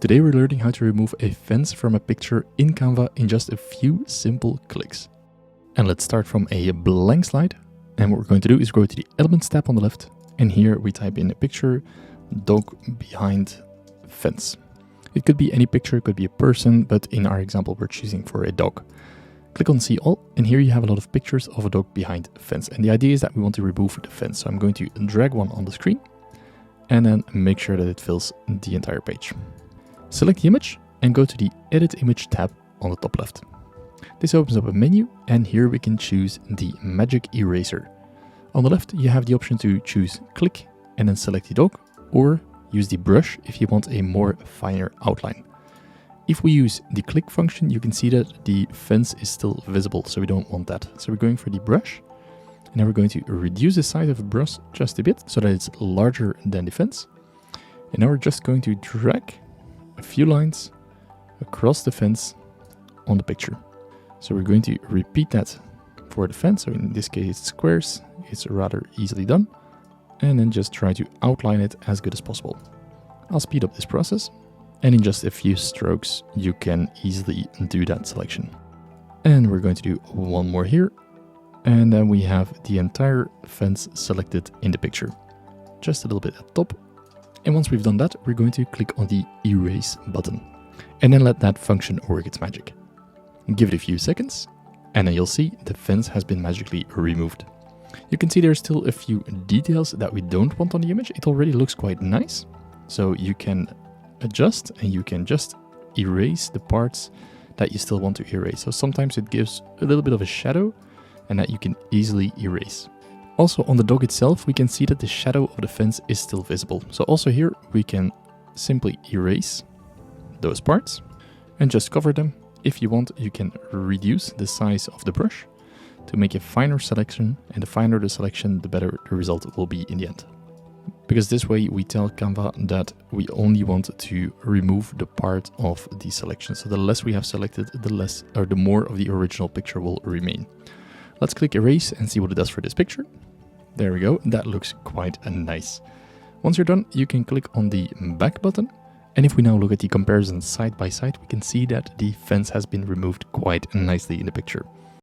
Today we're learning how to remove a fence from a picture in Canva in just a few simple clicks. And let's start from a blank slide. And what we're going to do is go to the Elements tab on the left. And here we type in a picture, dog behind fence. It could be any picture, it could be a person, but in our example we're choosing for a dog. Click on See All, and here you have a lot of pictures of a dog behind a fence. And the idea is that we want to remove the fence. So I'm going to drag one on the screen and then make sure that it fills the entire page. Select the image and go to the Edit Image tab on the top left. This opens up a menu, and here we can choose the Magic Eraser. On the left, you have the option to choose Click and then select the dog, or use the brush if you want a more finer outline. If we use the click function, you can see that the fence is still visible, so we don't want that. So we're going for the brush, and now we're going to reduce the size of the brush just a bit so that it's larger than the fence. And now we're just going to drag a few lines across the fence on the picture. So we're going to repeat that for the fence. So in this case, squares, it's rather easily done. And then just try to outline it as good as possible. I'll speed up this process. And in just a few strokes, you can easily do that selection. And we're going to do one more here. And then we have the entire fence selected in the picture. Just a little bit at the top. And once we've done that, we're going to click on the Erase button. And then let that function work its magic. Give it a few seconds, and then you'll see the fence has been magically removed. You can see there's still a few details that we don't want on the image. It already looks quite nice. So you can adjust and you can just erase the parts that you still want to erase. So sometimes it gives a little bit of a shadow and that you can easily erase. Also on the dog itself, we can see that the shadow of the fence is still visible. So also here we can simply erase those parts and just cover them. If you want, you can reduce the size of the brush to make a finer selection, and the finer the selection, the better the result will be in the end. Because this way we tell Canva that we only want to remove the part of the selection. So the less we have selected, the more of the original picture will remain. Let's click Erase and see what it does for this picture. There we go, that looks quite nice. Once you're done, you can click on the Back button. And if we now look at the comparison side by side, we can see that the fence has been removed quite nicely in the picture.